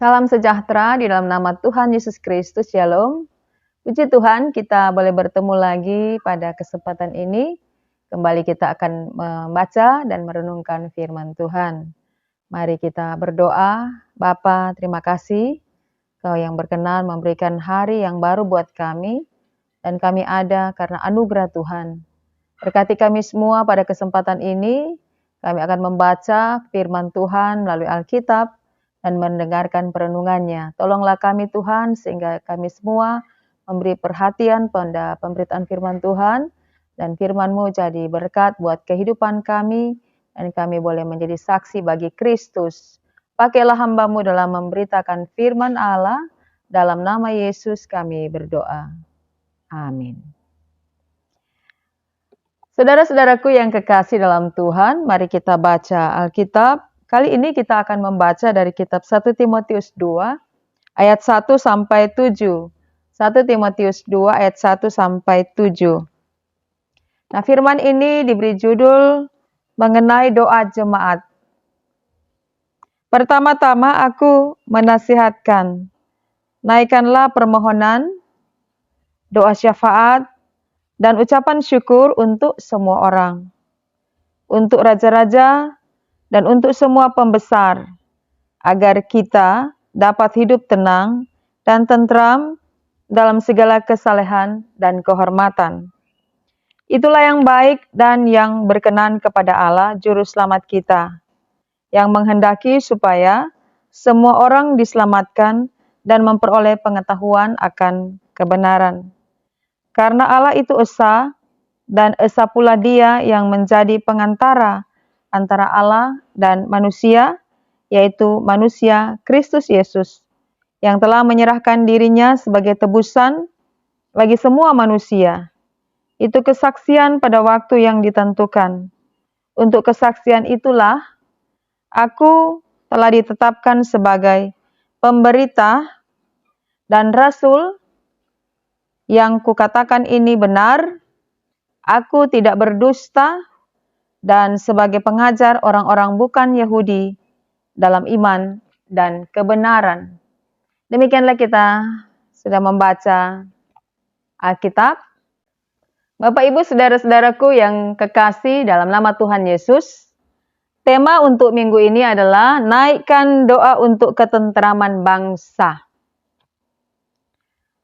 Salam sejahtera di dalam nama Tuhan Yesus Kristus. Shalom. Puji Tuhan, kita boleh bertemu lagi pada kesempatan ini. Kembali kita akan membaca dan merenungkan firman Tuhan. Mari kita berdoa. Bapa, terima kasih Kau yang berkenan memberikan hari yang baru buat kami. Dan kami ada karena anugerah Tuhan. Berkati kami semua pada kesempatan ini. Kami akan membaca firman Tuhan melalui Alkitab dan mendengarkan perenungannya. Tolonglah kami Tuhan sehingga kami semua memberi perhatian pada pemberitaan firman Tuhan dan firman-Mu jadi berkat buat kehidupan kami dan kami boleh menjadi saksi bagi Kristus. Pakailah hamba-Mu dalam memberitakan firman Allah, dalam nama Yesus kami berdoa. Amin. Saudara-saudaraku yang kekasih dalam Tuhan, mari kita baca Alkitab. Kali ini kita akan membaca dari kitab 1 Timotius 2 ayat 1 sampai 7. 1 Timotius 2 ayat 1 sampai 7. Nah, firman ini diberi judul mengenai doa jemaat. Pertama-tama aku menasihatkan, naikkanlah permohonan, doa syafaat, dan ucapan syukur untuk semua orang, untuk raja-raja, dan untuk semua pembesar, agar kita dapat hidup tenang dan tentram dalam segala kesalehan dan kehormatan. Itulah yang baik dan yang berkenan kepada Allah, Juru Selamat kita, yang menghendaki supaya semua orang diselamatkan dan memperoleh pengetahuan akan kebenaran. Karena Allah itu esa, dan esa pula Dia yang menjadi pengantara antara Allah dan manusia, yaitu manusia Kristus Yesus, yang telah menyerahkan dirinya sebagai tebusan bagi semua manusia. Itu kesaksian pada waktu yang ditentukan. Untuk kesaksian itulah, aku telah ditetapkan sebagai pemberita dan rasul. Yang kukatakan ini benar, aku tidak berdusta, dan sebagai pengajar orang-orang bukan Yahudi dalam iman dan kebenaran. Demikianlah kita sudah membaca Alkitab. Bapak, Ibu, saudara-saudaraku yang kekasih dalam nama Tuhan Yesus, tema untuk minggu ini adalah naikkan doa untuk ketentraman bangsa.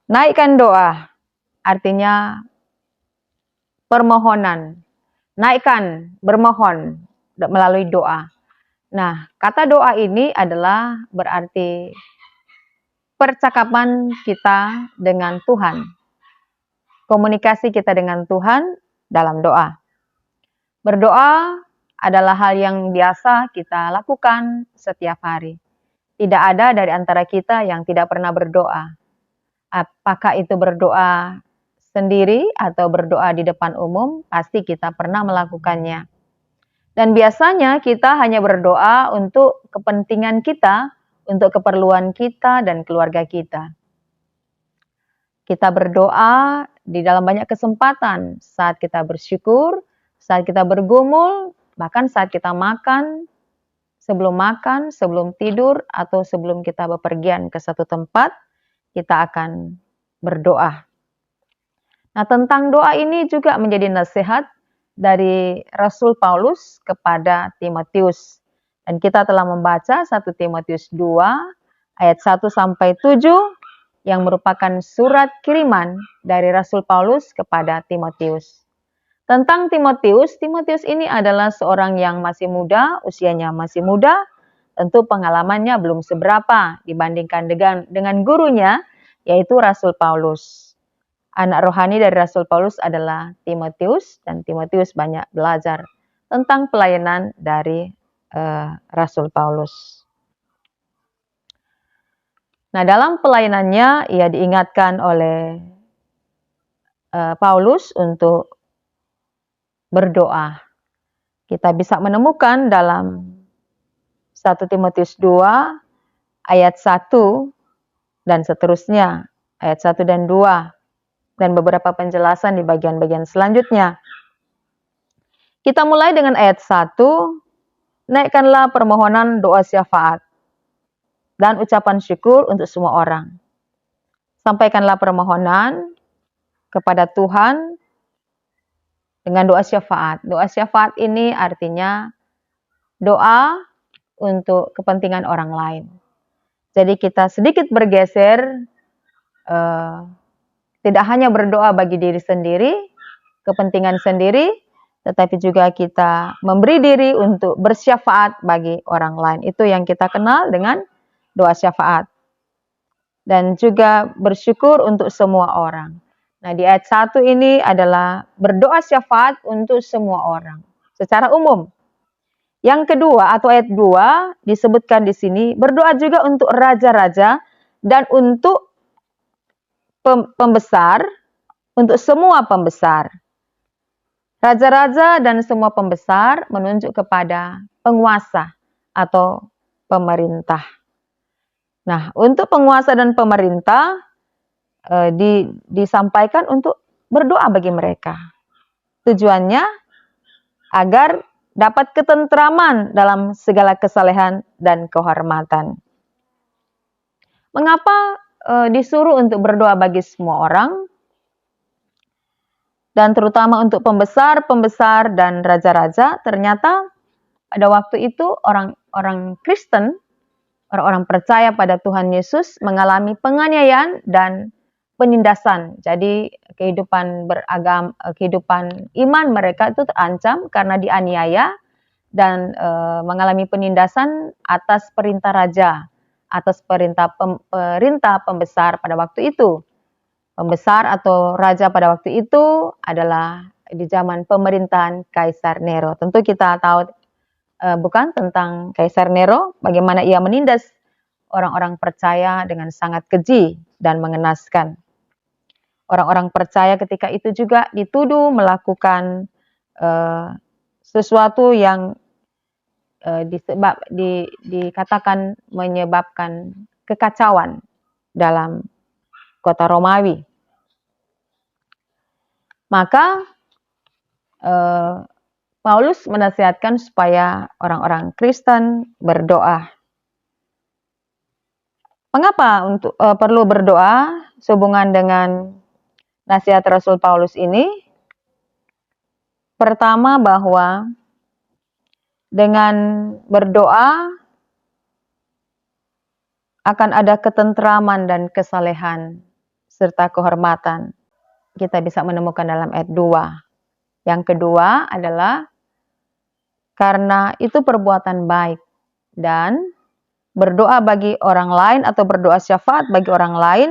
Naikkan doa artinya permohonan. Naikkan, bermohon melalui doa. Nah, kata doa ini adalah berarti percakapan kita dengan Tuhan. Komunikasi kita dengan Tuhan dalam doa. Berdoa adalah hal yang biasa kita lakukan setiap hari. Tidak ada dari antara kita yang tidak pernah berdoa. Apakah itu berdoa sendiri atau berdoa di depan umum, pasti kita pernah melakukannya. Dan biasanya kita hanya berdoa untuk kepentingan kita, untuk keperluan kita dan keluarga kita. Kita berdoa di dalam banyak kesempatan, saat kita bersyukur, saat kita bergumul, bahkan saat kita makan, sebelum tidur, atau sebelum kita bepergian ke satu tempat, kita akan berdoa. Nah, tentang doa ini juga menjadi nasihat dari Rasul Paulus kepada Timotius. Dan kita telah membaca 1 Timotius 2 ayat 1 sampai 7 yang merupakan surat kiriman dari Rasul Paulus kepada Timotius. Tentang Timotius, Timotius ini adalah seorang yang masih muda, usianya masih muda, tentu pengalamannya belum seberapa dibandingkan dengan gurunya, yaitu Rasul Paulus. Anak rohani dari Rasul Paulus adalah Timotius, dan Timotius banyak belajar tentang pelayanan dari Rasul Paulus. Nah, dalam pelayanannya ia diingatkan oleh Paulus untuk berdoa. Kita bisa menemukan dalam 1 Timotius 2 ayat 1 dan seterusnya, ayat 1 dan 2. Dan beberapa penjelasan di bagian-bagian selanjutnya. Kita mulai dengan ayat 1, naikkanlah permohonan doa syafaat. dan ucapan syukur untuk semua orang. Sampaikanlah permohonan kepada Tuhan dengan doa syafaat. Doa syafaat ini artinya doa untuk kepentingan orang lain. Jadi kita sedikit bergeser, tidak hanya berdoa bagi diri sendiri, kepentingan sendiri, tetapi juga kita memberi diri untuk bersyafaat bagi orang lain. Itu yang kita kenal dengan doa syafaat. Dan juga bersyukur untuk semua orang. Nah, di ayat 1 ini adalah berdoa syafaat untuk semua orang secara umum. Yang kedua atau ayat 2 disebutkan di sini berdoa juga untuk raja-raja dan untuk pembesar, untuk semua pembesar. Raja-raja dan semua pembesar menunjuk kepada penguasa atau pemerintah. Nah, untuk penguasa dan pemerintah disampaikan untuk berdoa bagi mereka. Tujuannya agar dapat ketentraman dalam segala kesalehan dan kehormatan. Mengapa disuruh untuk berdoa bagi semua orang? Dan terutama untuk pembesar dan raja-raja, ternyata pada waktu itu orang Kristen, orang-orang percaya pada Tuhan Yesus mengalami penganiayaan dan penindasan. Jadi kehidupan iman mereka itu terancam karena dianiaya dan mengalami penindasan atas perintah raja, atas perintah pembesar pada waktu itu. Pembesar atau raja pada waktu itu adalah di zaman pemerintahan Kaisar Nero. Tentu kita tahu bukan tentang Kaisar Nero, bagaimana ia menindas orang-orang percaya dengan sangat keji dan mengenaskan. Orang-orang percaya ketika itu juga dituduh melakukan sesuatu yang dikatakan menyebabkan kekacauan dalam kota Romawi. Maka Paulus menasihatkan supaya orang-orang Kristen berdoa. Mengapa perlu berdoa sehubungan dengan nasihat Rasul Paulus ini? Pertama, bahwa dengan berdoa akan ada ketentraman dan kesalehan serta kehormatan. Kita bisa menemukan dalam ayat 2. Yang kedua adalah karena itu perbuatan baik, dan berdoa bagi orang lain atau berdoa syafaat bagi orang lain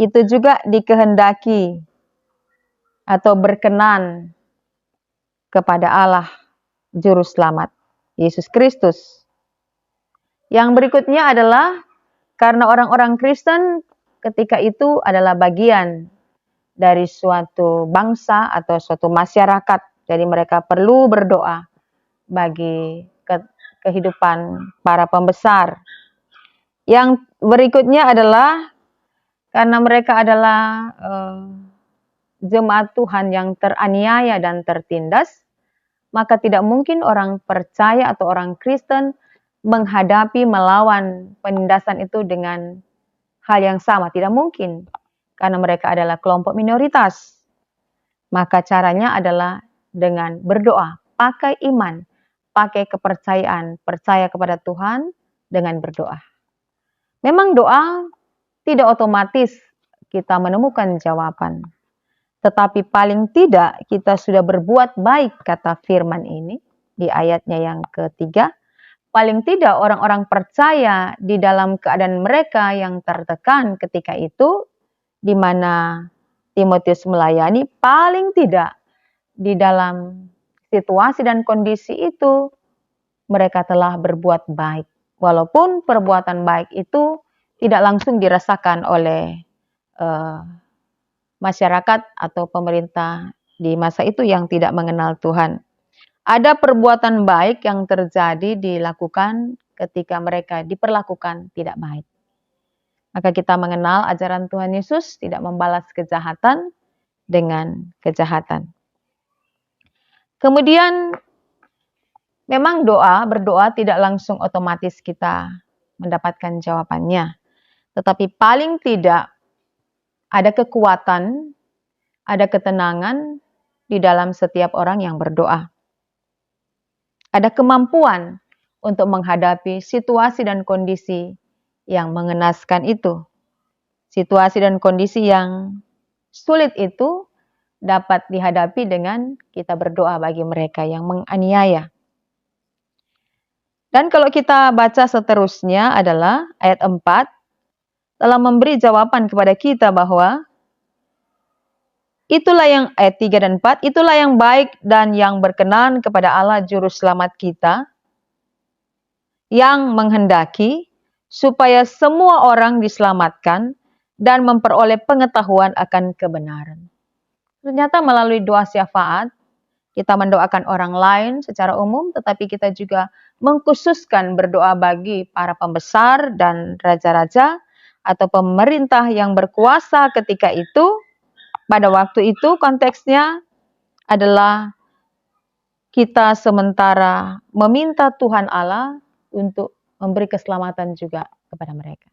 itu juga dikehendaki atau berkenan kepada Allah Juru Selamat, Yesus Kristus. Yang berikutnya adalah karena orang-orang Kristen ketika itu adalah bagian dari suatu bangsa atau suatu masyarakat. Jadi mereka perlu berdoa bagi kehidupan para pembesar. Yang berikutnya adalah karena mereka adalah jemaat Tuhan yang teraniaya dan tertindas, maka tidak mungkin orang percaya atau orang Kristen melawan penindasan itu dengan hal yang sama. Tidak mungkin, karena mereka adalah kelompok minoritas. Maka caranya adalah dengan berdoa, pakai iman, pakai kepercayaan, percaya kepada Tuhan dengan berdoa. Memang doa tidak otomatis kita menemukan jawaban. Tetapi paling tidak kita sudah berbuat baik, kata firman ini di ayatnya yang ketiga. Paling tidak orang-orang percaya di dalam keadaan mereka yang tertekan ketika itu, di mana Timotius melayani, paling tidak di dalam situasi dan kondisi itu mereka telah berbuat baik. Walaupun perbuatan baik itu tidak langsung dirasakan oleh masyarakat atau pemerintah di masa itu yang tidak mengenal Tuhan. Ada perbuatan baik yang terjadi dilakukan ketika mereka diperlakukan tidak baik. Maka kita mengenal ajaran Tuhan Yesus tidak membalas kejahatan dengan kejahatan. Kemudian memang berdoa tidak langsung otomatis kita mendapatkan jawabannya. Tetapi paling tidak ada kekuatan, ada ketenangan di dalam setiap orang yang berdoa. Ada kemampuan untuk menghadapi situasi dan kondisi yang mengenaskan itu. Situasi dan kondisi yang sulit itu dapat dihadapi dengan kita berdoa bagi mereka yang menganiaya. Dan kalau kita baca seterusnya adalah ayat 4, telah memberi jawaban kepada kita bahwa itulah yang ayat 3 dan 4, itulah yang baik dan yang berkenan kepada Allah Juru Selamat kita, yang menghendaki supaya semua orang diselamatkan dan memperoleh pengetahuan akan kebenaran. Ternyata melalui doa syafaat, kita mendoakan orang lain secara umum, tetapi kita juga mengkhususkan berdoa bagi para pembesar dan raja-raja atau pemerintah yang berkuasa ketika itu. Pada waktu itu konteksnya adalah kita sementara meminta Tuhan Allah untuk memberi keselamatan juga kepada mereka.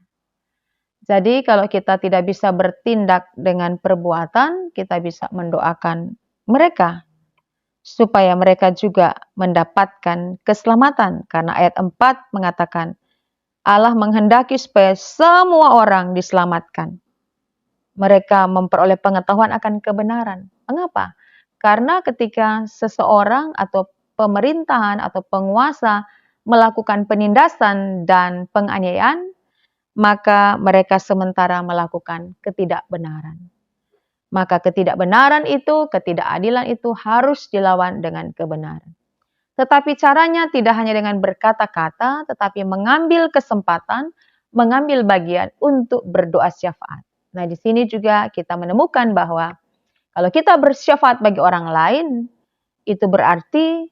Jadi kalau kita tidak bisa bertindak dengan perbuatan, kita bisa mendoakan mereka supaya mereka juga mendapatkan keselamatan. Karena ayat 4 mengatakan, Allah menghendaki supaya semua orang diselamatkan. Mereka memperoleh pengetahuan akan kebenaran. Mengapa? Karena ketika seseorang atau pemerintahan atau penguasa melakukan penindasan dan penganiayaan, maka mereka sementara melakukan ketidakbenaran. Maka ketidakbenaran itu, ketidakadilan itu harus dilawan dengan kebenaran. Tetapi caranya tidak hanya dengan berkata-kata, tetapi mengambil kesempatan, mengambil bagian untuk berdoa syafaat. Nah, di sini juga kita menemukan bahwa kalau kita bersyafaat bagi orang lain, itu berarti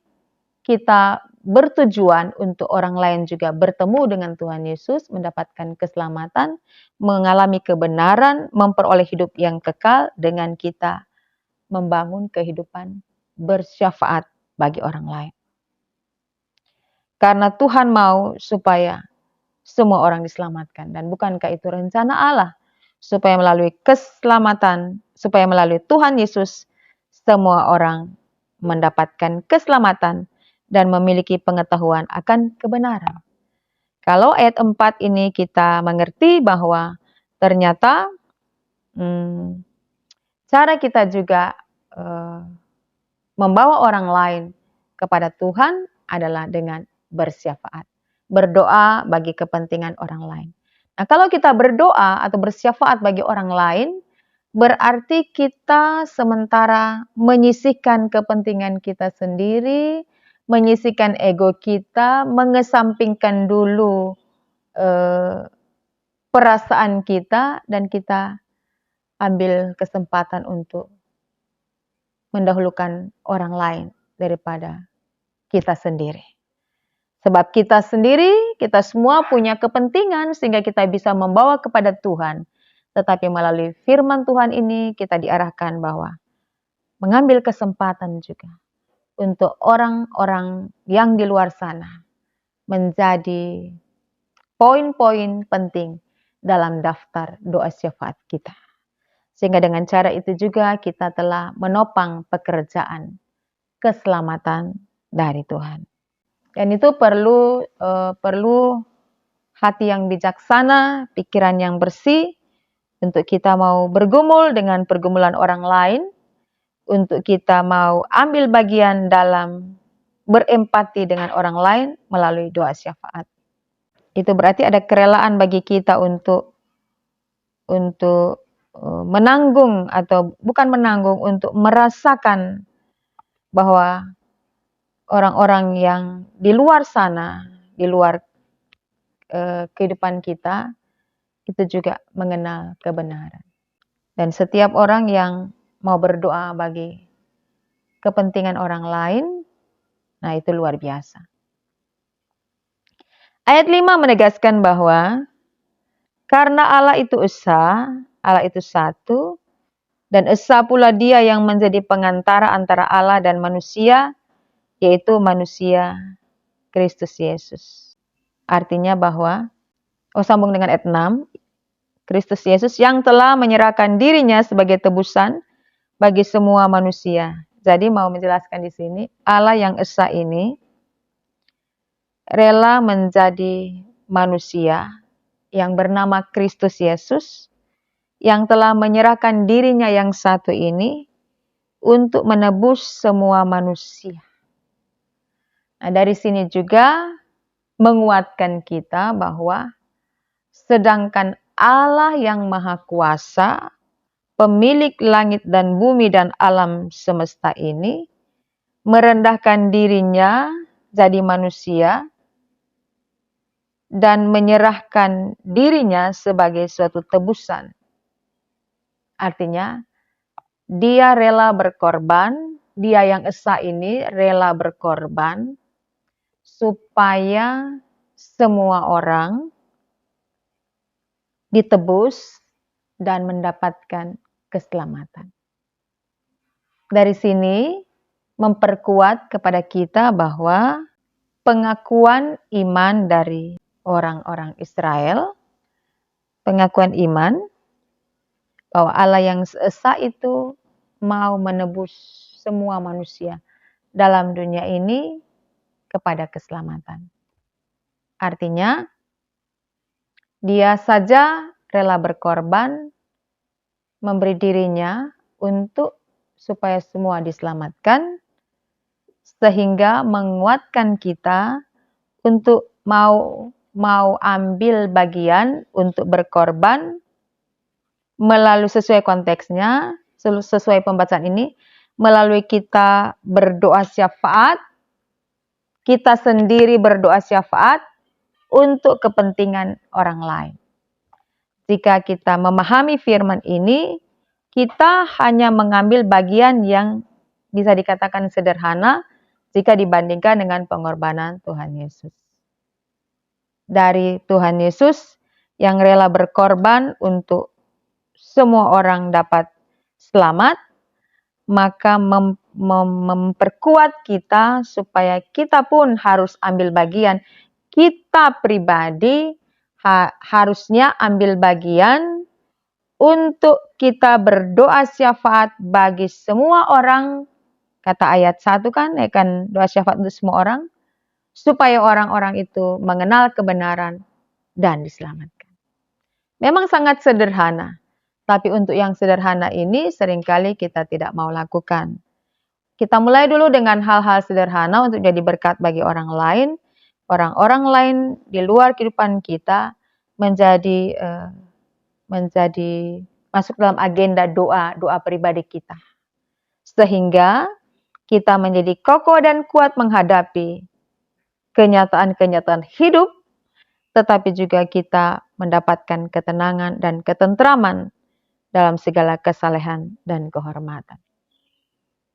kita bertujuan untuk orang lain juga bertemu dengan Tuhan Yesus, mendapatkan keselamatan, mengalami kebenaran, memperoleh hidup yang kekal dengan kita membangun kehidupan bersyafaat bagi orang lain. Karena Tuhan mau supaya semua orang diselamatkan. Dan bukankah itu rencana Allah? Supaya melalui keselamatan, supaya melalui Tuhan Yesus, semua orang mendapatkan keselamatan dan memiliki pengetahuan akan kebenaran. Kalau ayat 4 ini kita mengerti bahwa ternyata cara kita juga membawa orang lain kepada Tuhan adalah dengan bersyafaat. Berdoa bagi kepentingan orang lain. Nah, kalau kita berdoa atau bersyafaat bagi orang lain, berarti kita sementara menyisihkan kepentingan kita sendiri, menyisihkan ego kita, mengesampingkan dulu perasaan kita, dan kita ambil kesempatan untuk mendahulukan orang lain daripada kita sendiri. Sebab kita sendiri, kita semua punya kepentingan sehingga kita bisa membawa kepada Tuhan. Tetapi melalui firman Tuhan ini kita diarahkan bahwa mengambil kesempatan juga untuk orang-orang yang di luar sana menjadi poin-poin penting dalam daftar doa syafaat kita. Sehingga dengan cara itu juga kita telah menopang pekerjaan keselamatan dari Tuhan. Dan itu perlu hati yang bijaksana, pikiran yang bersih, untuk kita mau bergumul dengan pergumulan orang lain, untuk kita mau ambil bagian dalam berempati dengan orang lain melalui doa syafaat. Itu berarti ada kerelaan bagi kita untuk menanggung atau bukan menanggung, untuk merasakan bahwa orang-orang yang di luar sana, di luar kehidupan kita, itu juga mengenal kebenaran. Dan setiap orang yang mau berdoa bagi kepentingan orang lain, nah itu luar biasa. Ayat 5 menegaskan bahwa karena Allah itu esa, Allah itu satu, dan esa pula Dia yang menjadi pengantara antara Allah dan manusia, yaitu manusia Kristus Yesus. Artinya bahwa sambung dengan ayat 6. Kristus Yesus yang telah menyerahkan dirinya sebagai tebusan bagi semua manusia. Jadi mau menjelaskan di sini, Allah yang esa ini rela menjadi manusia yang bernama Kristus Yesus, yang telah menyerahkan dirinya yang satu ini untuk menebus semua manusia. Nah, dari sini juga menguatkan kita bahwa sedangkan Allah yang Maha Kuasa, pemilik langit dan bumi dan alam semesta ini, merendahkan dirinya jadi manusia dan menyerahkan dirinya sebagai suatu tebusan. Artinya, dia rela berkorban, dia yang esa ini rela berkorban supaya semua orang ditebus dan mendapatkan keselamatan. Dari sini memperkuat kepada kita bahwa pengakuan iman dari orang-orang Israel, pengakuan iman bahwa Allah yang esa itu mau menebus semua manusia dalam dunia ini kepada keselamatan. Artinya, dia saja rela berkorban, memberi dirinya untuk supaya semua diselamatkan, sehingga menguatkan kita untuk mau ambil bagian untuk berkorban melalui sesuai konteksnya, sesuai pembacaan ini, melalui kita berdoa syafaat, kita sendiri berdoa syafaat untuk kepentingan orang lain. Jika kita memahami firman ini, kita hanya mengambil bagian yang bisa dikatakan sederhana jika dibandingkan dengan pengorbanan Tuhan Yesus. Dari Tuhan Yesus yang rela berkorban untuk semua orang dapat selamat, maka memperkuat kita supaya kita pun harus ambil bagian. Kita pribadi harusnya ambil bagian untuk kita berdoa syafaat bagi semua orang. Kata ayat 1 kan doa syafaat untuk semua orang, supaya orang-orang itu mengenal kebenaran dan diselamatkan. Memang sangat sederhana, tapi untuk yang sederhana ini seringkali kita tidak mau lakukan. Kita mulai dulu dengan hal-hal sederhana untuk jadi berkat bagi orang lain. Orang-orang lain di luar kehidupan kita menjadi masuk dalam agenda doa pribadi kita. Sehingga kita menjadi kokoh dan kuat menghadapi kenyataan-kenyataan hidup, tetapi juga kita mendapatkan ketenangan dan ketentraman dalam segala kesalehan dan kehormatan.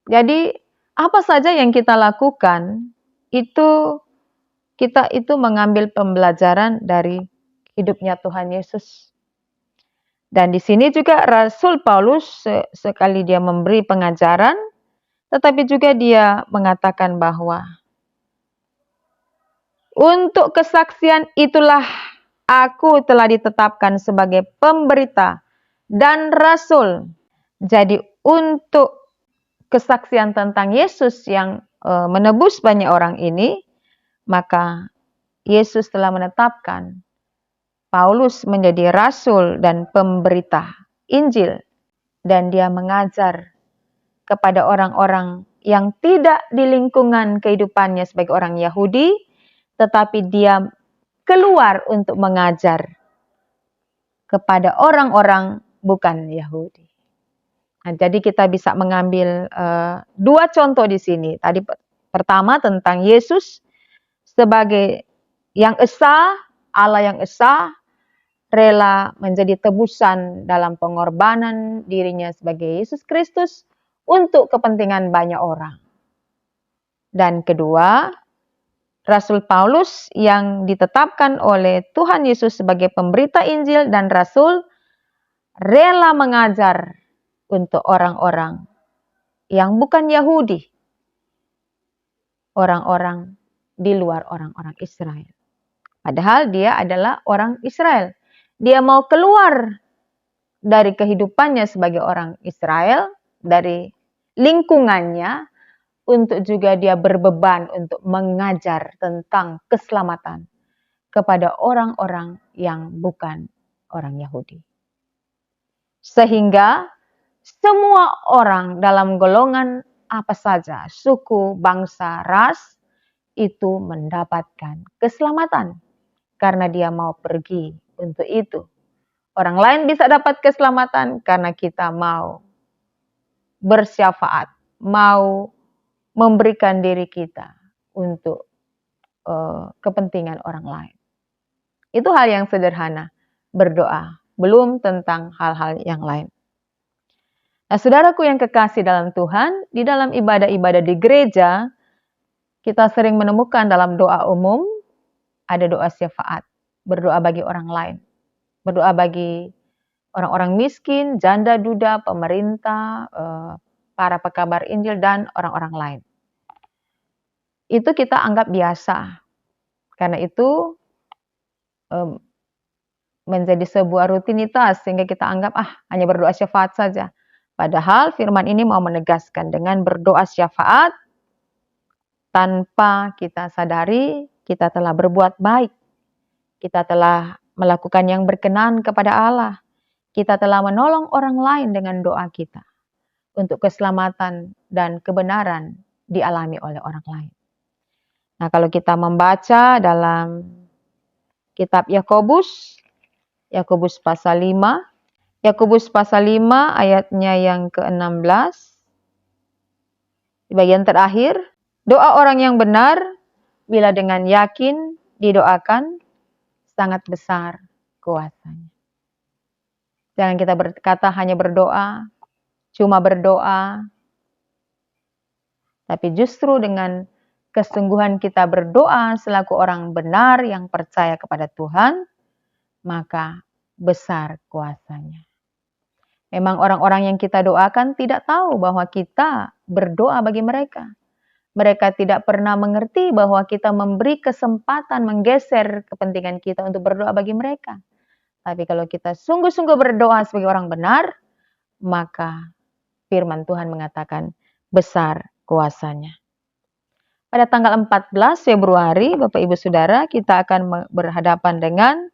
Jadi, apa saja yang kita lakukan, kita itu mengambil pembelajaran dari hidupnya Tuhan Yesus. Dan di sini juga Rasul Paulus sekali dia memberi pengajaran, tetapi juga dia mengatakan bahwa untuk kesaksian itulah aku telah ditetapkan sebagai pemberita dan rasul. Jadi untuk kesaksian tentang Yesus yang menebus banyak orang ini, maka Yesus telah menetapkan Paulus menjadi rasul dan pemberita Injil, dan dia mengajar kepada orang-orang yang tidak di lingkungan kehidupannya sebagai orang Yahudi, tetapi dia keluar untuk mengajar kepada orang-orang bukan Yahudi. Nah, jadi kita bisa mengambil dua contoh di sini. Tadi pertama tentang Yesus sebagai yang esa, Allah yang esa, rela menjadi tebusan dalam pengorbanan dirinya sebagai Yesus Kristus untuk kepentingan banyak orang. Dan kedua, Rasul Paulus yang ditetapkan oleh Tuhan Yesus sebagai pemberita Injil dan Rasul, rela mengajar untuk orang-orang yang bukan Yahudi, orang-orang di luar orang-orang Israel. Padahal dia adalah orang Israel. Dia mau keluar dari kehidupannya sebagai orang Israel, dari lingkungannya, untuk juga dia berbeban untuk mengajar tentang keselamatan kepada orang-orang yang bukan orang Yahudi. Sehingga semua orang dalam golongan apa saja, suku, bangsa, ras, itu mendapatkan keselamatan karena dia mau pergi untuk itu. Orang lain bisa dapat keselamatan karena kita mau bersyafaat, mau memberikan diri kita untuk kepentingan orang lain. Itu hal yang sederhana, berdoa, belum tentang hal-hal yang lain. Nah, saudaraku yang kekasih dalam Tuhan, di dalam ibadah-ibadah di gereja, kita sering menemukan dalam doa umum, ada doa syafaat, berdoa bagi orang lain, berdoa bagi orang-orang miskin, janda duda, pemerintah, para pekabar Injil, dan orang-orang lain. Itu kita anggap biasa, karena itu menjadi sebuah rutinitas sehingga kita anggap hanya berdoa syafaat saja. Padahal firman ini mau menegaskan dengan berdoa syafaat tanpa kita sadari kita telah berbuat baik. Kita telah melakukan yang berkenan kepada Allah. Kita telah menolong orang lain dengan doa kita untuk keselamatan dan kebenaran dialami oleh orang lain. Nah, kalau kita membaca dalam kitab Yakobus pasal 5, Yakobus pasal 5 ayatnya yang ke-16. Di bagian terakhir, doa orang yang benar bila dengan yakin didoakan sangat besar kuasanya. Jangan kita berkata hanya berdoa, cuma berdoa, tapi justru dengan kesungguhan kita berdoa selaku orang benar yang percaya kepada Tuhan, maka besar kuasanya. Memang orang-orang yang kita doakan tidak tahu bahwa kita berdoa bagi mereka. Mereka tidak pernah mengerti bahwa kita memberi kesempatan menggeser kepentingan kita untuk berdoa bagi mereka. Tapi kalau kita sungguh-sungguh berdoa sebagai orang benar, maka firman Tuhan mengatakan besar kuasanya. Pada tanggal 14 Februari, Bapak Ibu Saudara, kita akan berhadapan dengan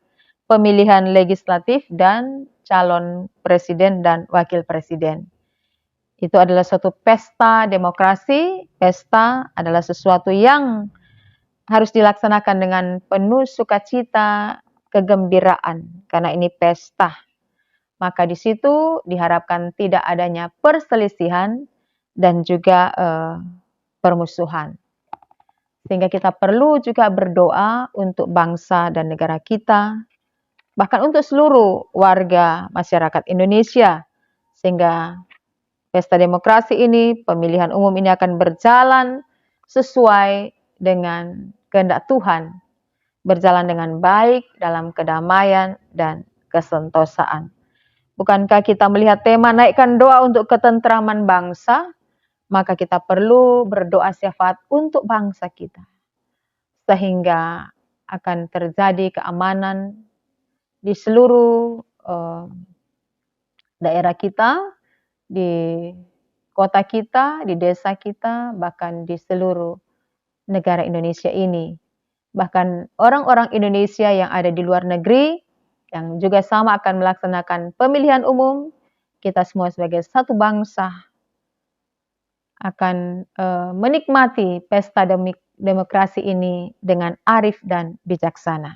pemilihan legislatif dan calon presiden dan wakil presiden. Itu adalah suatu pesta demokrasi. Pesta adalah sesuatu yang harus dilaksanakan dengan penuh sukacita, kegembiraan, karena ini pesta. Maka di situ diharapkan tidak adanya perselisihan dan juga permusuhan. Sehingga kita perlu juga berdoa untuk bangsa dan negara kita, bahkan untuk seluruh warga masyarakat Indonesia, sehingga pesta demokrasi ini, pemilihan umum ini akan berjalan sesuai dengan kehendak Tuhan, berjalan dengan baik dalam kedamaian dan kesentosaan. Bukankah kita melihat tema naikkan doa untuk ketentraman bangsa? Maka kita perlu berdoa syafaat untuk bangsa kita, sehingga akan terjadi keamanan di seluruh daerah kita, di kota kita, di desa kita, bahkan di seluruh negara Indonesia ini. Bahkan orang-orang Indonesia yang ada di luar negeri, yang juga sama akan melaksanakan pemilihan umum, kita semua sebagai satu bangsa akan menikmati pesta demokrasi ini dengan arif dan bijaksana.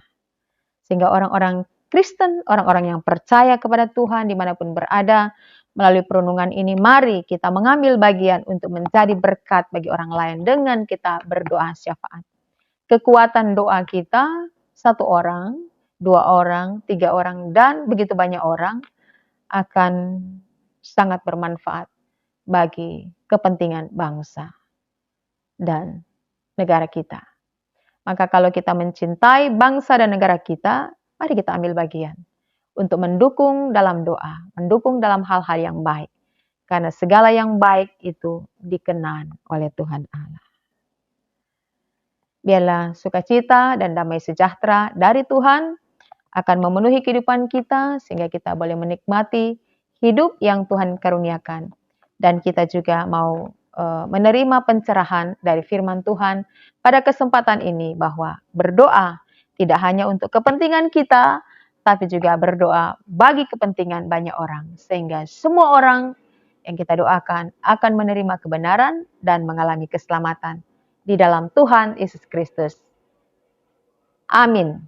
Sehingga orang-orang Kristen, orang-orang yang percaya kepada Tuhan dimanapun berada, melalui perenungan ini, mari kita mengambil bagian untuk menjadi berkat bagi orang lain dengan kita berdoa syafaat. Kekuatan doa kita, 1 orang, 2 orang, 3 orang, dan begitu banyak orang akan sangat bermanfaat bagi kepentingan bangsa dan negara kita. Maka kalau kita mencintai bangsa dan negara kita, mari kita ambil bagian untuk mendukung dalam doa, mendukung dalam hal-hal yang baik. Karena segala yang baik itu dikenan oleh Tuhan Allah. Biarlah sukacita dan damai sejahtera dari Tuhan akan memenuhi kehidupan kita sehingga kita boleh menikmati hidup yang Tuhan karuniakan. Dan kita juga mau menerima pencerahan dari firman Tuhan pada kesempatan ini bahwa berdoa tidak hanya untuk kepentingan kita, tapi juga berdoa bagi kepentingan banyak orang. Sehingga semua orang yang kita doakan akan menerima kebenaran dan mengalami keselamatan di dalam Tuhan Yesus Kristus. Amin.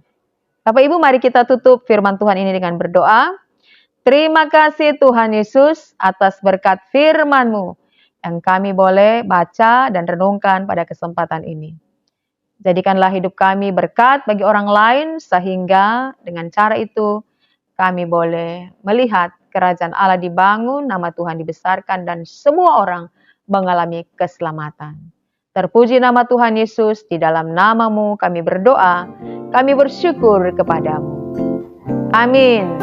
Bapak Ibu, mari kita tutup firman Tuhan ini dengan berdoa. Terima kasih Tuhan Yesus atas berkat firman-Mu yang kami boleh baca dan renungkan pada kesempatan ini. Jadikanlah hidup kami berkat bagi orang lain sehingga dengan cara itu kami boleh melihat kerajaan Allah dibangun, nama Tuhan dibesarkan dan semua orang mengalami keselamatan. Terpuji nama Tuhan Yesus, di dalam nama-Mu kami berdoa, kami bersyukur kepadamu. Amin.